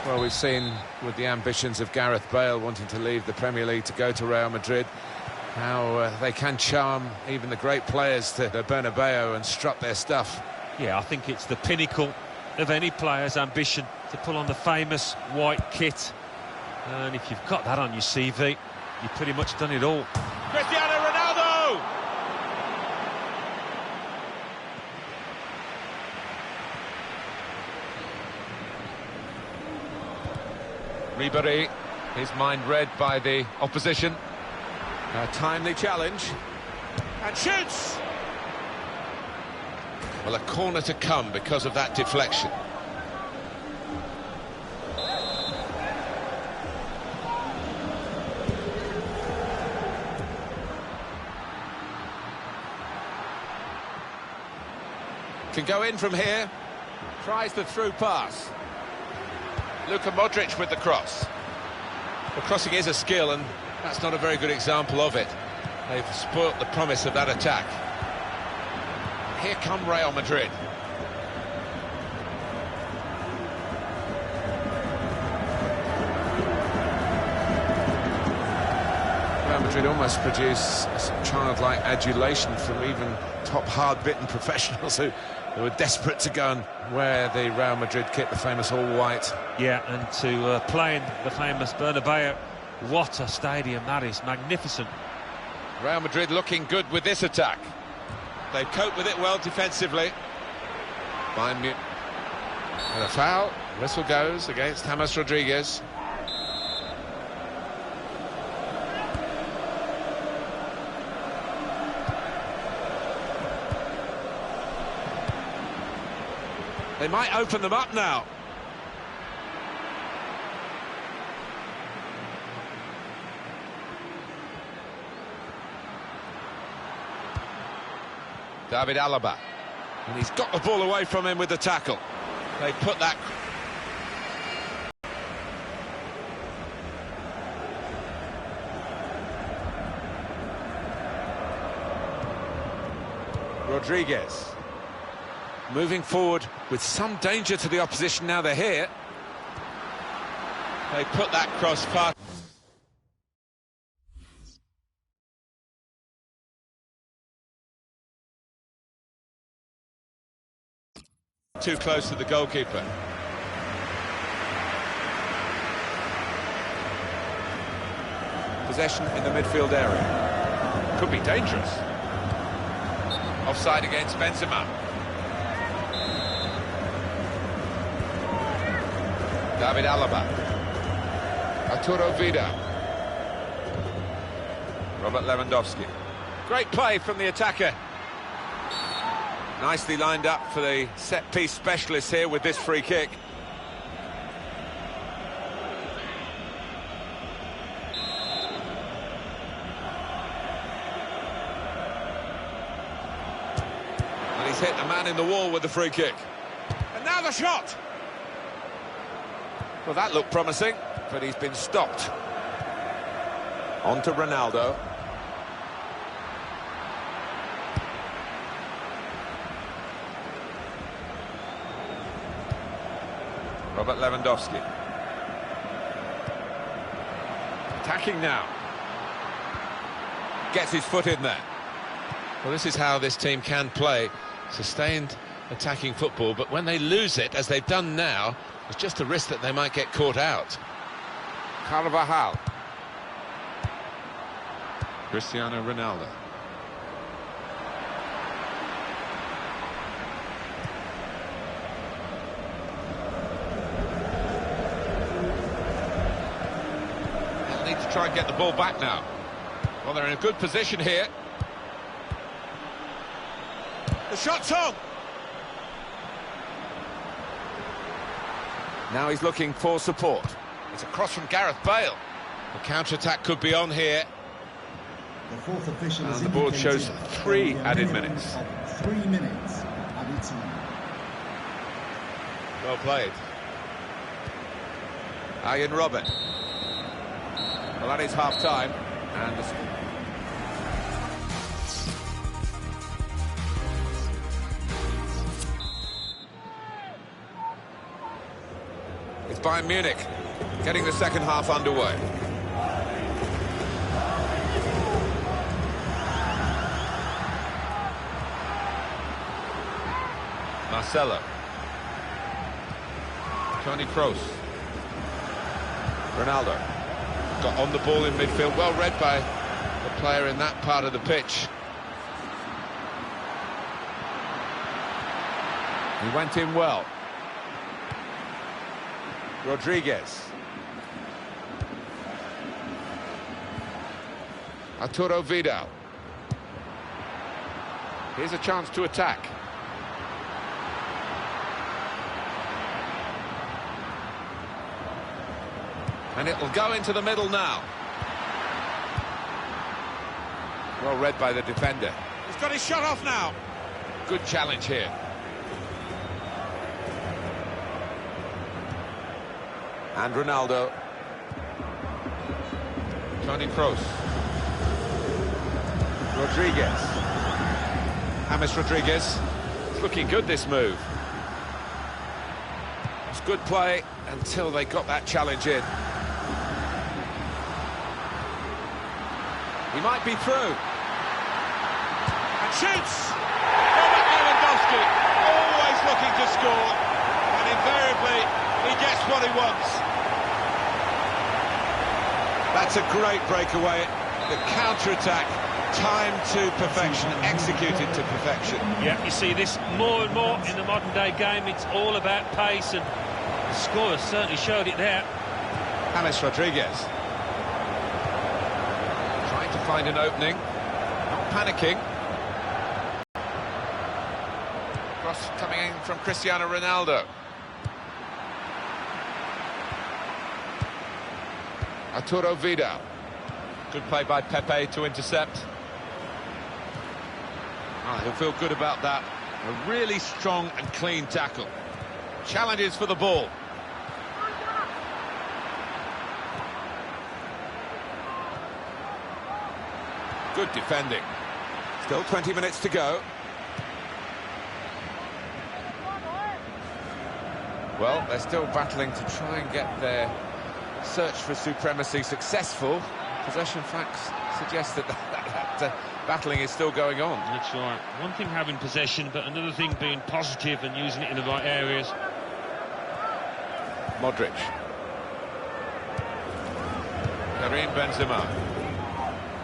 Well, we've seen with the ambitions of Gareth Bale wanting to leave the Premier League to go to Real Madrid, how they can charm even the great players to the Bernabeu and strut their stuff. Yeah, I think it's the pinnacle of any player's ambition to pull on the famous white kit. And if you've got that on your CV, you've pretty much done it all. Cristiano Ronaldo! Ribéry, his mind read by the opposition. A timely challenge. And shoots! Well, a corner to come because of that deflection. Can go in from here. Tries the through pass. Luka Modric with the cross. Well, crossing is a skill, and that's not a very good example of it. They've spoilt the promise of that attack. Here come Real Madrid. Real Madrid almost produce some childlike adulation from even top hard-bitten professionals who were desperate to go and wear the Real Madrid kit, the famous all-white. Yeah, and to play in the famous Bernabeu. What a stadium that is, magnificent. Real Madrid looking good with this attack. They've coped with it well defensively. Bayern Munich. And a foul, whistle goes against James Rodriguez. They might open them up now. David Alaba. And he's got the ball away from him with the tackle. They put that... Rodriguez. Moving forward with some danger to the opposition now they're here. They put that cross far. Too close to the goalkeeper. Possession in the midfield area. Could be dangerous. Offside against Benzema. David Alaba. Arturo Vidal. Robert Lewandowski. Great play from the attacker. Nicely lined up for the set-piece specialist here with this free kick. And he's hit the man in the wall with the free kick. And now the shot! Well, that looked promising, but he's been stopped. On to Ronaldo. Robert Lewandowski. Attacking now. Gets his foot in there. Well, this is how this team can play. Sustained attacking football, but when they lose it, as they've done now, there's just a risk that they might get caught out. Carvajal. Cristiano Ronaldo. They'll need to try and get the ball back now. Well, they're in a good position here. The shot's on! Now he's looking for support. It's a cross from Gareth Bale. The counter-attack could be on here. The fourth official is the board shows 3 added minutes. 3 minutes added time. Well played. Ian Robert. Well, that is half-time. And it's Bayern Munich getting the second half underway. Marcelo. Toni Kroos. Ronaldo. Got on the ball in midfield, well read by the player in that part of the pitch. He went in well. Rodriguez. Arturo Vidal. Here's a chance to attack. And it'll go into the middle now. Well read by the defender. He's got his shot off now. Good challenge here. And Ronaldo. Toni Kroos. Rodriguez. James Rodriguez. It's looking good, this move. It's good play until they got that challenge in. He might be through. And shoots! Robert Lewandowski, always looking to score, and invariably he gets what he wants. That's a great breakaway. The counter-attack, timed to perfection, executed to perfection. Yeah, you see this more and more in the modern-day game. It's all about pace, and the scorer certainly showed it there. James Rodriguez. Trying to find an opening, not panicking. Cross coming in from Cristiano Ronaldo. Arturo Vidal. Good play by Pepe to intercept. He'll feel good about that. A really strong and clean tackle. Challenges for the ball. Good defending. Still 20 minutes to go. Well, they're still battling to try and get their search for supremacy successful. Possession facts suggest that battling is still going on. That's right. One thing having possession, but another thing being positive and using it in the right areas. Modric. Karim Benzema.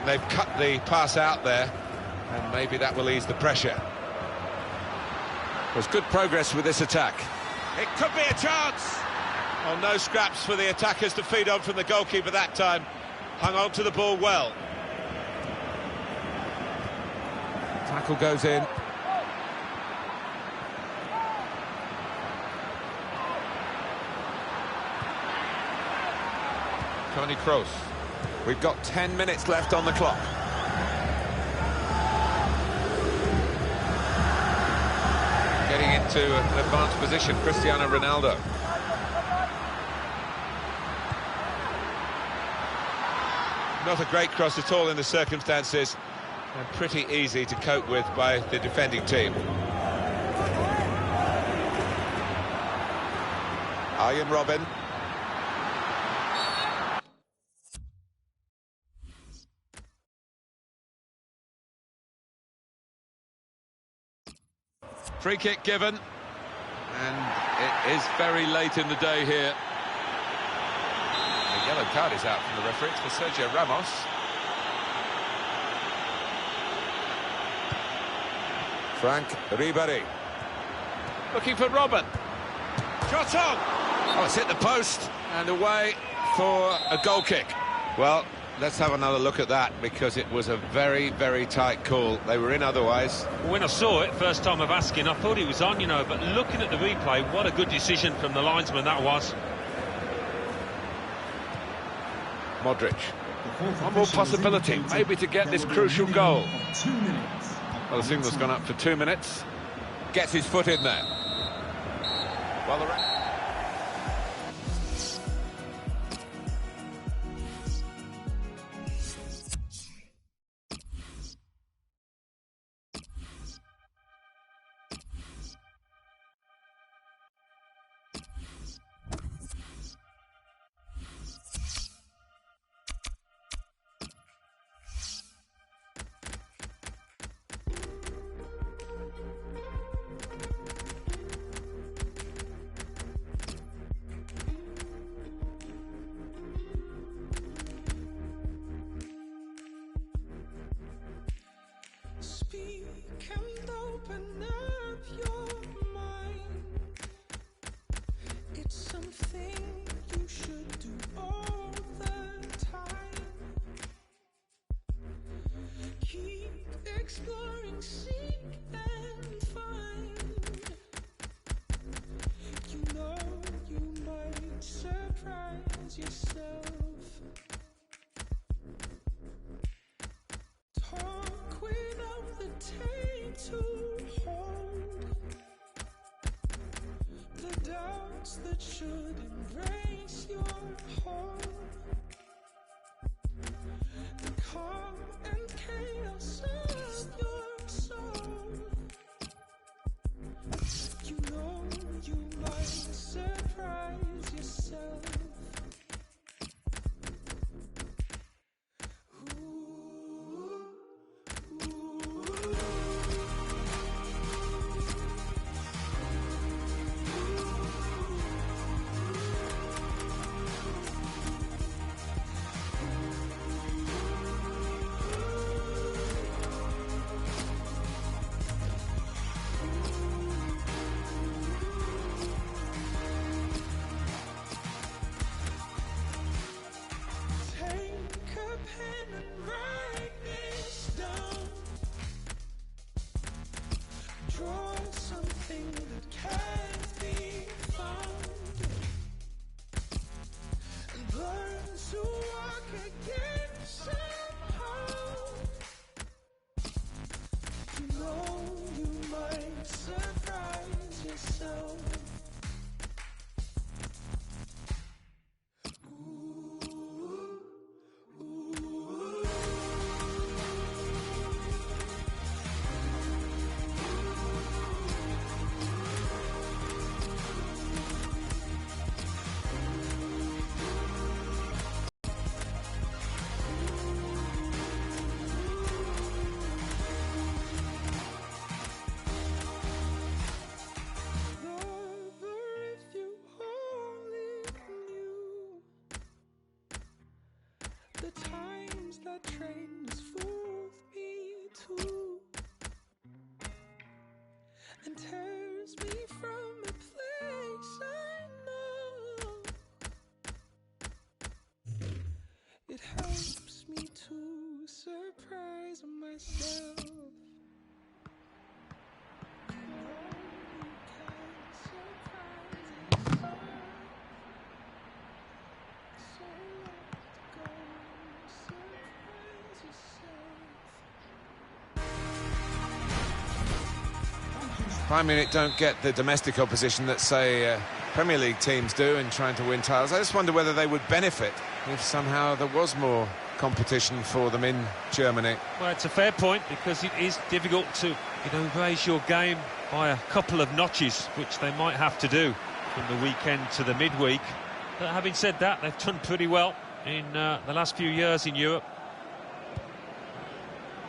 They've cut the pass out there, and maybe that will ease the pressure. There's good progress with this attack. It could be a chance! Oh, no scraps for the attackers to feed on from the goalkeeper that time. Hung on to the ball well. Tackle goes in. Toni Kroos. We've got 10 minutes left on the clock. Getting into an advanced position, Cristiano Ronaldo. Not a great cross at all in the circumstances, and pretty easy to cope with by the defending team. Arjen Robben. Free kick given, and it is very late in the day here. The yellow card is out from the referee. It's for Sergio Ramos. Frank Ribéry. Looking for Robben. Shot on! Oh, it's hit the post, and away for a goal kick. Well, let's have another look at that, because it was a very, very tight call. They were in otherwise. When I saw it, first time of asking, I thought he was on, you know, but looking at the replay, what a good decision from the linesman that was. Modric. One more possibility, maybe to get this crucial goal. 2 minutes. Well, the signal's gone up for 2 minutes. Gets his foot in there. Well, the hearts that should embrace your heart. The calm and chaos of your soul. You know you might surprise yourself. That train has fooled me too, and tears me from a place I know. It helps me to surprise myself. Bayern Munich don't get the domestic opposition that, say, Premier League teams do in trying to win titles. I just wonder whether they would benefit if somehow there was more competition for them in Germany. Well, it's a fair point, because it is difficult to, raise your game by a couple of notches, which they might have to do from the weekend to the midweek. But having said that, they've done pretty well in the last few years in Europe.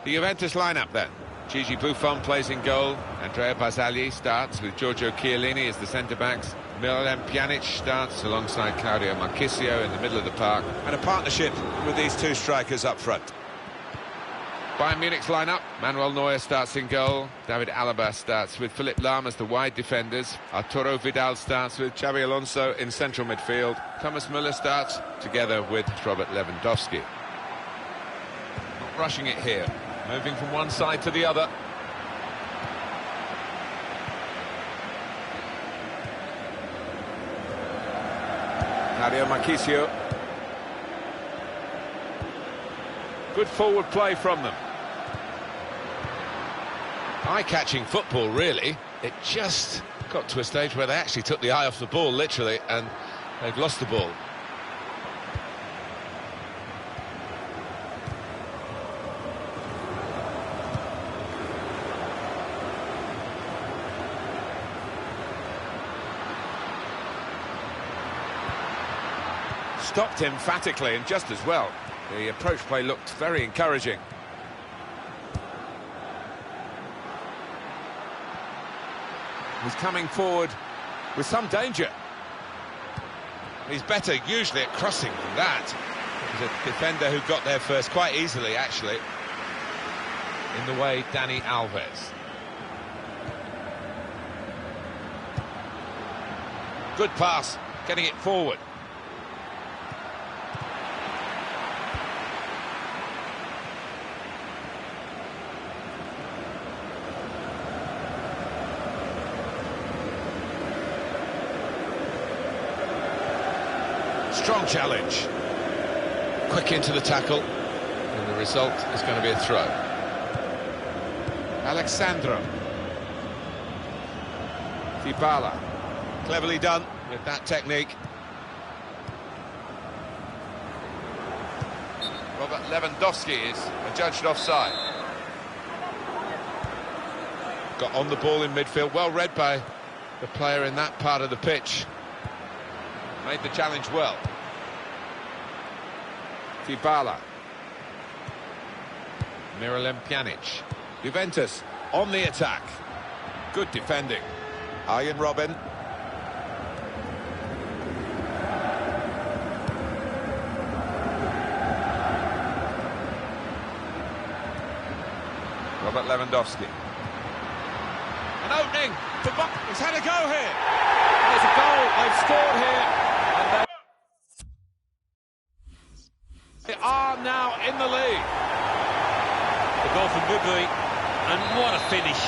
The Juventus lineup then. Gigi Buffon plays in goal. Andrea Barzagli starts with Giorgio Chiellini as the centre-backs. Miralem Pjanic starts alongside Claudio Marchisio in the middle of the park. And a partnership with these two strikers up front. Bayern Munich's lineup. Manuel Neuer starts in goal. David Alaba starts with Philipp Lahm as the wide defenders. Arturo Vidal starts with Xabi Alonso in central midfield. Thomas Müller starts together with Robert Lewandowski. Not rushing it here. Moving from one side to the other. Claudio Marchisio. Good forward play from them. Eye-catching football, really. It just got to a stage where they actually took the eye off the ball, literally, and they've lost the ball. Stopped emphatically, and just as well. The approach play looked very encouraging. He's coming forward with some danger. He's better usually at crossing than that. It was a defender who got there first quite easily, actually. In the way, Dani Alves. Good pass, getting it forward. Strong challenge. Quick into the tackle. And the result is going to be a throw. Alexandro. Dybala. Cleverly done. with that technique. Robert Lewandowski is adjudged offside. Got on the ball in midfield, well read by the player in that part of the pitch. Made the challenge well. Dybala. Miralem Pjanic. Juventus on the attack. Good defending. Arjen Robben. Robert Lewandowski. An opening for He's had a go here. There's a goal. They've scored here. And they are now in the lead. The goal from Woodbury, and what a finish.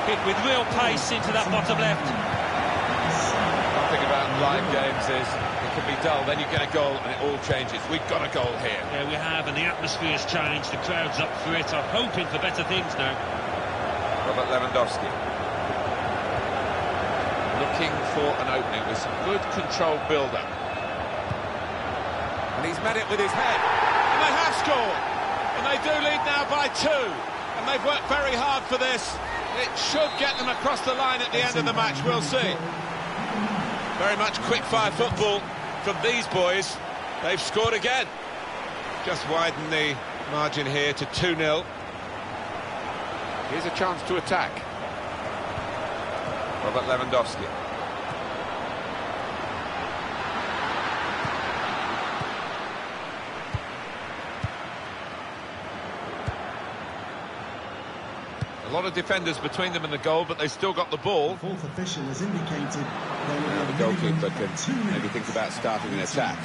Hit with real pace into that bottom left. One thing about live games is it can be dull, then you get a goal and it all changes. We've got a goal here. Yeah, we have, and the atmosphere's changed. The crowd's up for it. I'm hoping for better things now. Robert Lewandowski. Looking for an opening with some good controlled build-up. And he's met it with his head. And they have scored. And they do lead now by 2. And they've worked very hard for this. It should get them across the line at the end of the match, we'll see. Very much quick-fire football from these boys. They've scored again. Just widen the margin here to 2-0. Here's a chance to attack. Robert Lewandowski. A lot of defenders between them and the goal, but they still got the ball. The fourth official has indicated Now the goalkeeper can maybe think about starting an attack.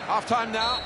Half-time now.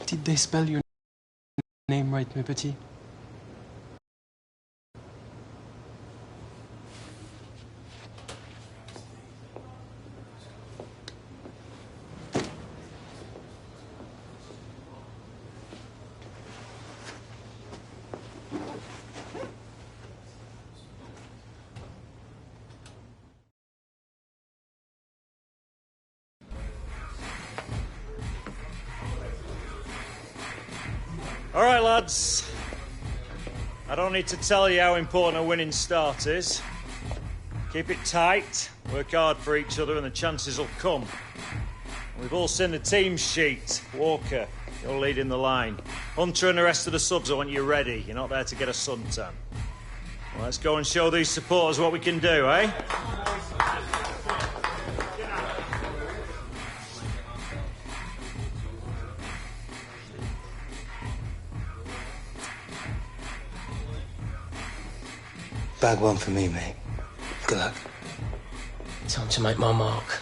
Did they spell your name right, mes petits? All right, lads. I don't need to tell you how important a winning start is. Keep it tight, work hard for each other, and the chances will come. We've all seen the team sheet. Walker, you're leading the line. Hunter and the rest of the subs, I want you ready. You're not there to get a suntan. Well, let's go and show these supporters what we can do, eh? Bag one for me, mate. Good luck. Time to make my mark.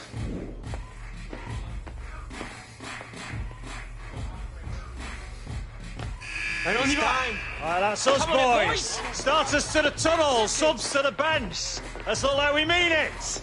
Hang on, time. All right, that's us, boys. Starters to the tunnel, subs to the bench. Let's look like we mean it.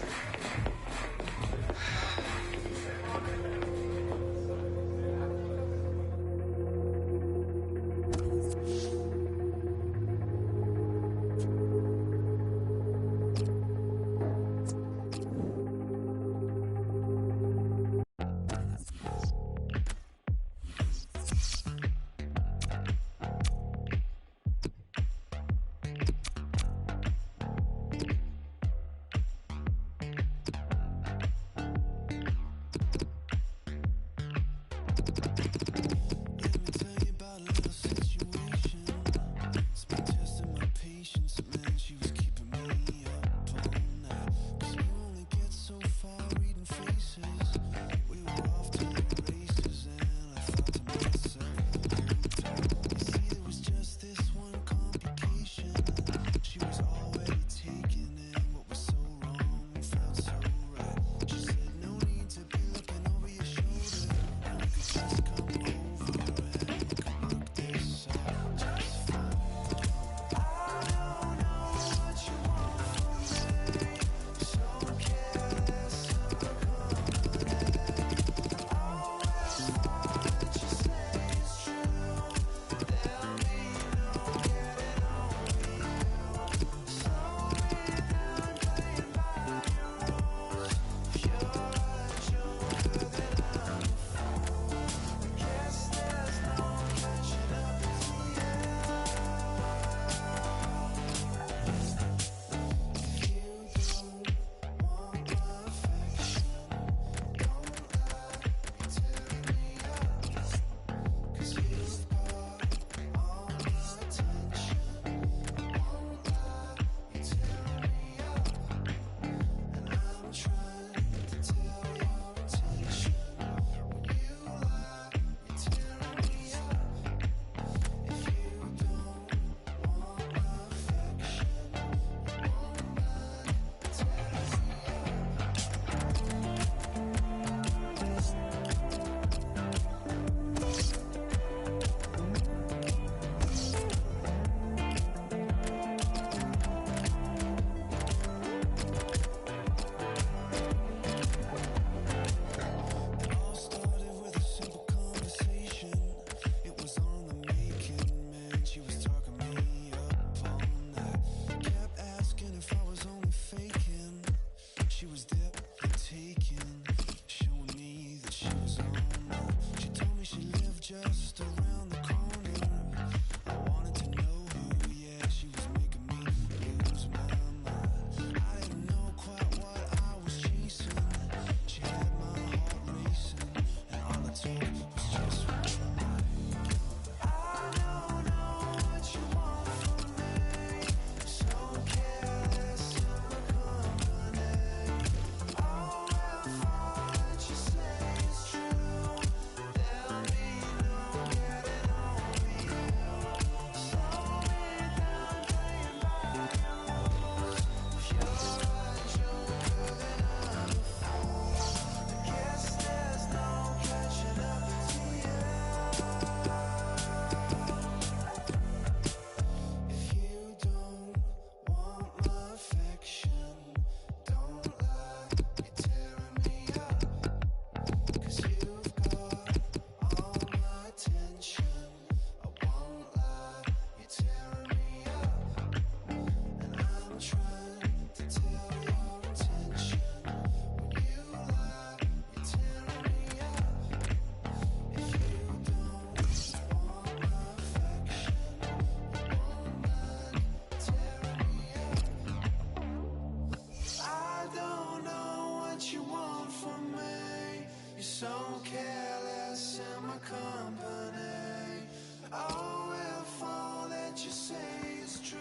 so careless in my company. Oh, if all that you say is true,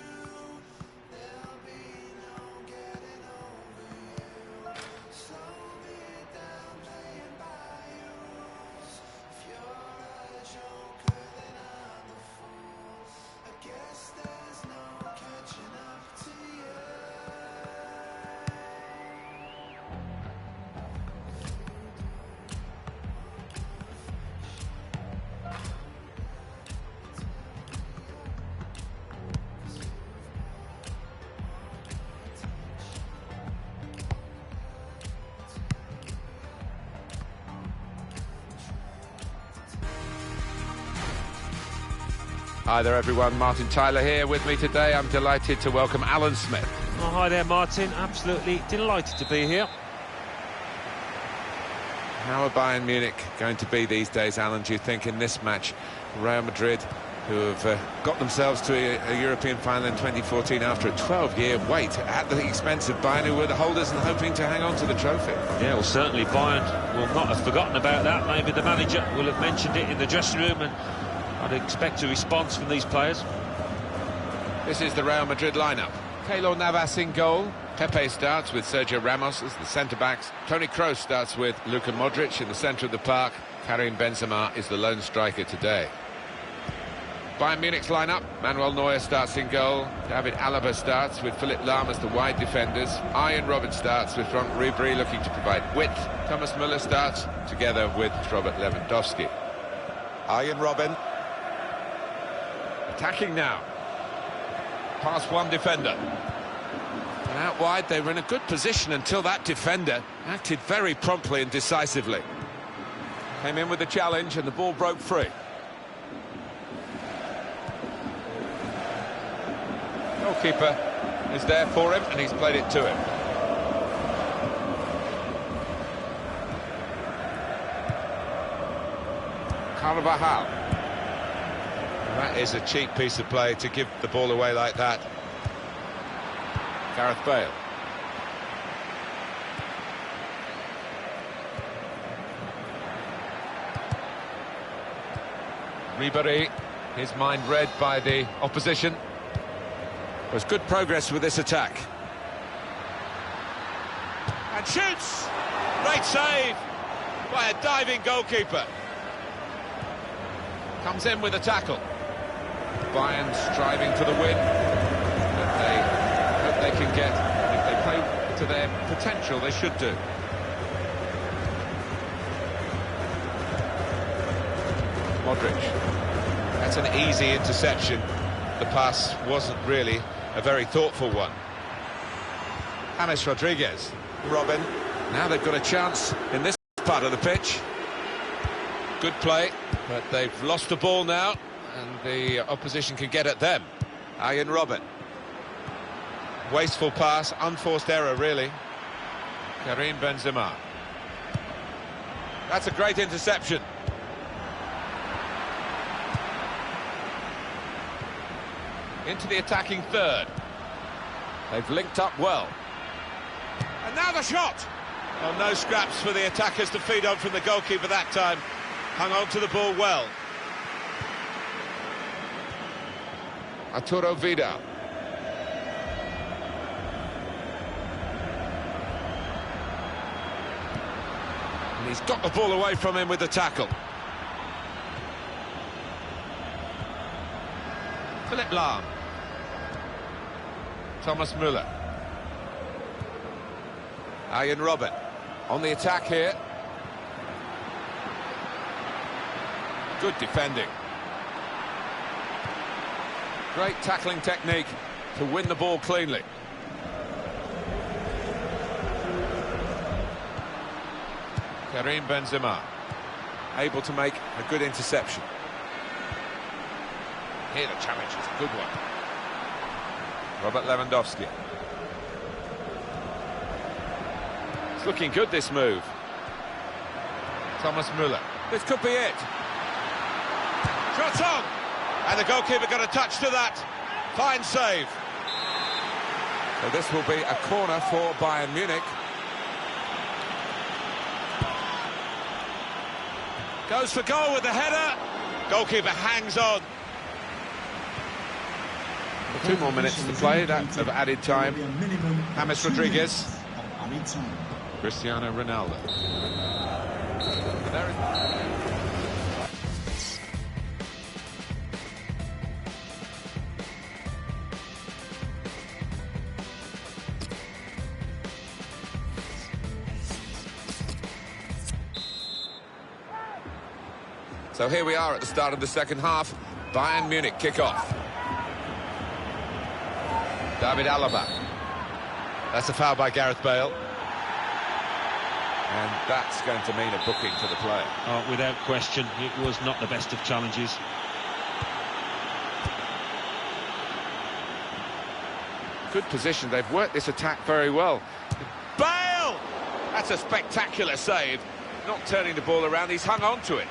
there'll be no getting over you. Slow me down, playing by your rules. If you're a joker, then I'm the fool. I guess there's no catching up to you. Hi there everyone, Martin Tyler here with me today. I'm delighted to welcome Alan Smith. Oh, hi there, Martin. Absolutely delighted to be here. How are Bayern Munich going to be these days, Alan, do you think, in this match? Real Madrid, who have got themselves to a European final in 2014 after a 12-year wait at the expense of Bayern, who were the holders and hoping to hang on to the trophy. Yeah, well, certainly Bayern will not have forgotten about that. Maybe the manager will have mentioned it in the dressing room, and I'd expect a response from these players. This is the Real Madrid lineup. Keylor Navas in goal. Pepe starts with Sergio Ramos as the centre-backs. Toni Kroos starts with Luka Modric in the centre of the park. Karim Benzema is the lone striker today. Bayern Munich's lineup. Manuel Neuer starts in goal. David Alaba starts with Philipp Lahm as the wide defenders. Arjen Robben starts with Frank Ribery looking to provide width. Thomas Müller starts together with Robert Lewandowski. Arjen Robben. Attacking now. Past one defender. And out wide, they were in a good position until that defender acted very promptly and decisively. Came in with the challenge and the ball broke free. Goalkeeper is there for him and he's played it to him. Carvajal. That is a cheap piece of play to give the ball away like that. Gareth Bale. Ribery, his mind read by the opposition. There's good progress with this attack. And shoots! Great save by a diving goalkeeper. Comes in with a tackle. Bayern striving for the win, but they hope they can get, if they play to their potential, they should do. Modric. That's an easy interception. The pass wasn't really a very thoughtful one. James Rodriguez. Robben. Now they've got a chance in this part of the pitch. Good play, but they've lost the ball now, and the opposition can get at them. Arjen Robben. Wasteful pass, unforced error, really. Karim Benzema. That's a great interception. Into the attacking third. They've linked up well. And now the shot! Well, no scraps for the attackers to feed on from the goalkeeper that time. Hung on to the ball well. Arturo Vidal. And he's got the ball away from him with the tackle. Philipp Lahm. Thomas Müller. Arjen Robben on the attack here. Good defending. Great tackling technique to win the ball cleanly. Karim Benzema able to make a good interception. Here the challenge is a good one. Robert Lewandowski. It's looking good, this move. Thomas Müller. This could be it. Shot on! And the goalkeeper got a touch to that. Fine save. So this will be a corner for Bayern Munich. Goes for goal with the header. Goalkeeper hangs on. 2 more minutes to play, that of added time. James Rodriguez. Cristiano Ronaldo. So here we are at the start of the second half. Bayern Munich kick off. David Alaba. That's a foul by Gareth Bale. And that's going to mean a booking for the player. Oh, without question, it was not the best of challenges. Good position, they've worked this attack very well. Bale! That's a spectacular save. Not turning the ball around, he's hung on to it.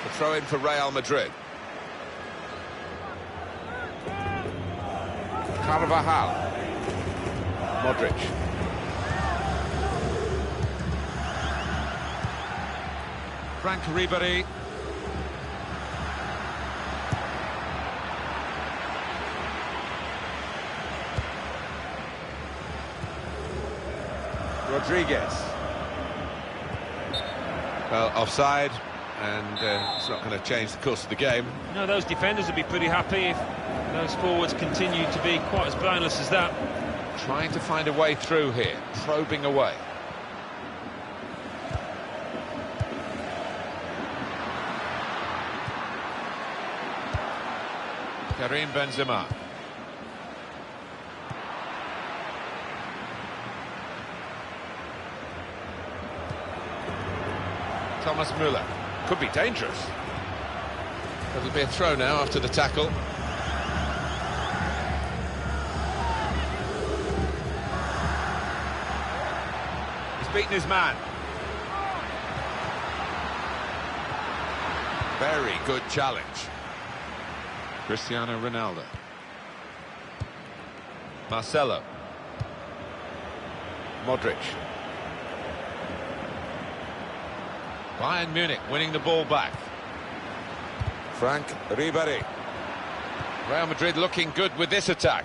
The throw in for Real Madrid. Carvajal. Modric. Frank Ribery. Rodriguez. Well, offside, and it's not going to change the course of the game. No, those defenders would be pretty happy if those forwards continue to be quite as blameless as that. Trying to find a way through here, probing away. Karim Benzema. Thomas Müller. Could be dangerous. It'll be a throw now after the tackle. He's beaten his man. Very good challenge. Cristiano Ronaldo. Marcelo. Modric. Bayern Munich winning the ball back. Frank Ribery. Real Madrid looking good with this attack.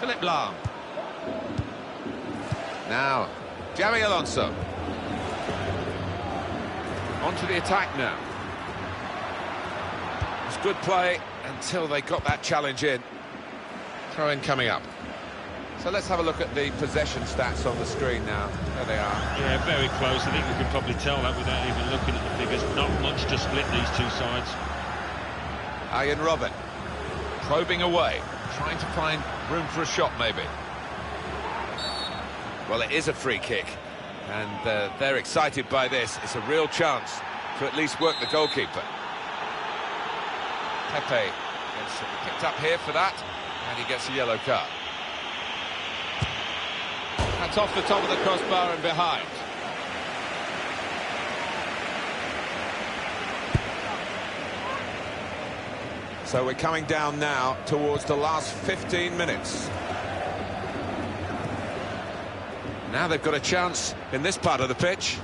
Philip Lahm. Now, Xabi Alonso. Onto the attack now. It's good play until they got that challenge in. Throw-in coming up. So let's have a look at the possession stats on the screen now. There they are. Yeah, very close. I think we can probably tell that without even looking at the figures. Not much to split these two sides. Ian Robin probing away, trying to find room for a shot maybe. Well, it is a free kick, and they're excited by this. It's a real chance to at least work the goalkeeper. Pepe gets picked up here for that, and he gets a yellow card. That's off the top of the crossbar and behind. So we're coming down now towards the last 15 minutes. Now they've got a chance in this part of the pitch.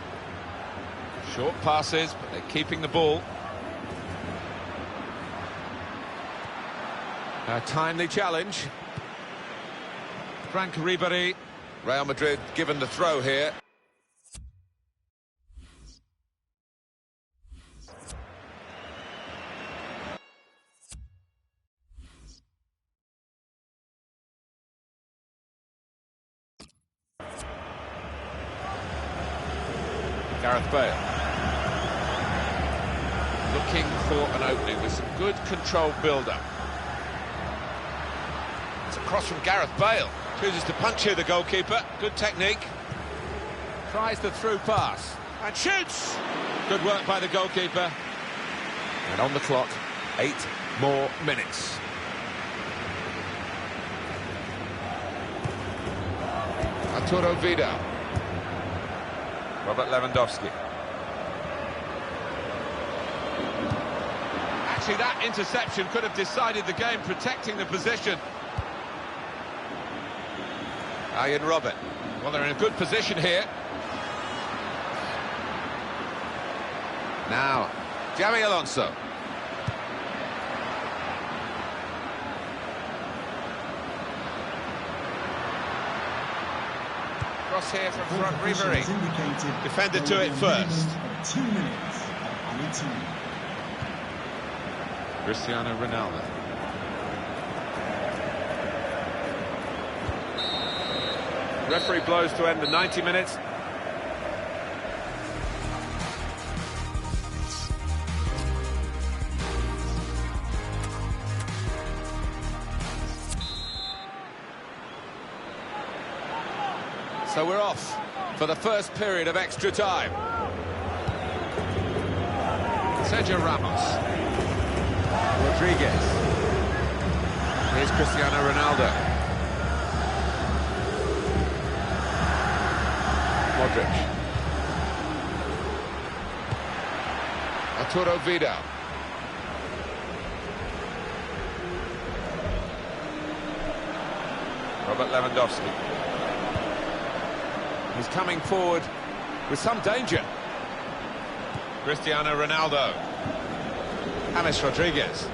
Short passes, but they're keeping the ball. A timely challenge. Frank Ribéry. Real Madrid given the throw here. Gareth Bale. Looking for an opening with some good controlled build-up. It's a cross from Gareth Bale. Chooses to punch here, the goalkeeper. Good technique. Tries the through pass. And shoots! Good work by the goalkeeper. And on the clock, 8 more minutes. Arturo Vidal. Robert Lewandowski. Actually, that interception could have decided the game, protecting the position. Ian Robin. Well, they're in a good position here. Now, Xabi Alonso. Cross here from front, Ribéry. Defended to it first. 2 minutes of added time. Cristiano Ronaldo. Referee blows to end the 90 minutes. So we're off for the first period of extra time. Sergio Ramos. Rodriguez. Here's Cristiano Ronaldo. Modric. Arturo Vidal. Robert Lewandowski. He's coming forward with some danger. Cristiano Ronaldo. James Rodriguez.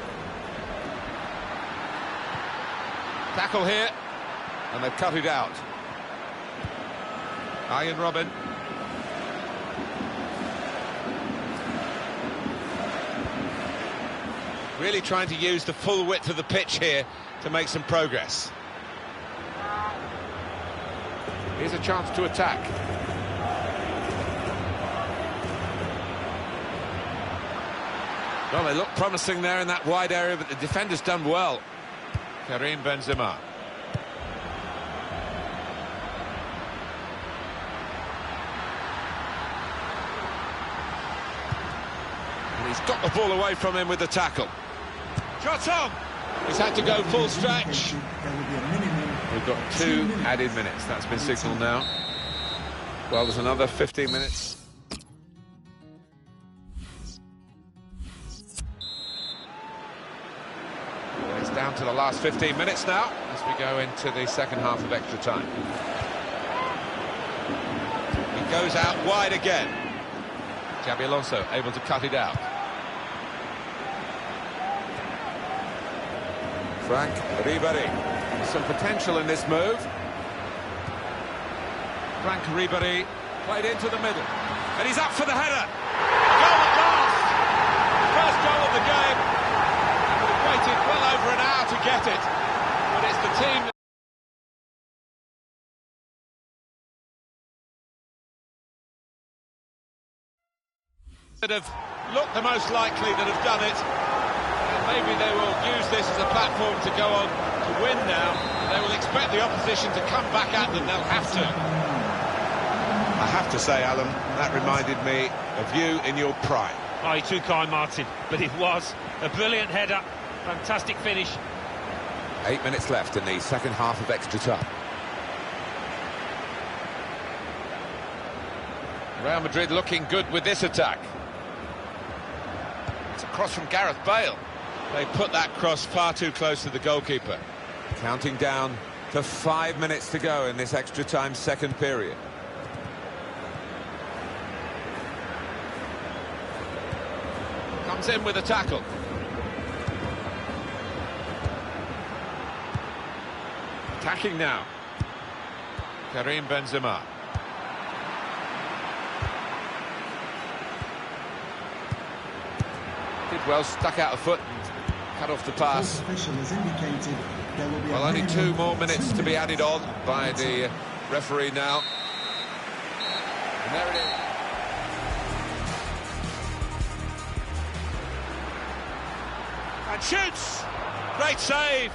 Tackle here, and they've cut it out. Ian Robin. Really trying to use the full width of the pitch here to make some progress. Here's a chance to attack. Well, they look promising there in that wide area, but the defender's done well. Karim Benzema. And he's got the ball away from him with the tackle. Shot on! He's had to go full stretch. We've got 2 added minutes. That's been signalled now. Well, there's another 15 minutes. It's down to the last 15 minutes now as we go into the second half of extra time. He goes out wide again. Xabi Alonso able to cut it out. Frank Ribéry some potential in this move. Frank Ribéry played into the middle. And he's up for the header. Goal at last! First goal of the game. And we've waited well over an hour to get it. But it's the team that have looked the most likely that have done it. And maybe they will use this as a platform to go on to win now. They will expect the opposition to come back at them. They'll have to. I have to say, Alan, that reminded me of you in your prime. Oh, you're too kind, Martin, but it was a brilliant header, fantastic finish. 8 minutes left in the second half of extra time. Real Madrid looking good with this attack. It's a cross from Gareth Bale. They put that cross far too close to the goalkeeper. Counting down to 5 minutes to go in this extra time second period. Comes in with a tackle. Attacking now. Karim Benzema. Did well, stuck out a foot and cut off the pass. Official has indicated there will be Well, only 2 more minutes to be added on by the referee now. And there it is. And shoots! Great save!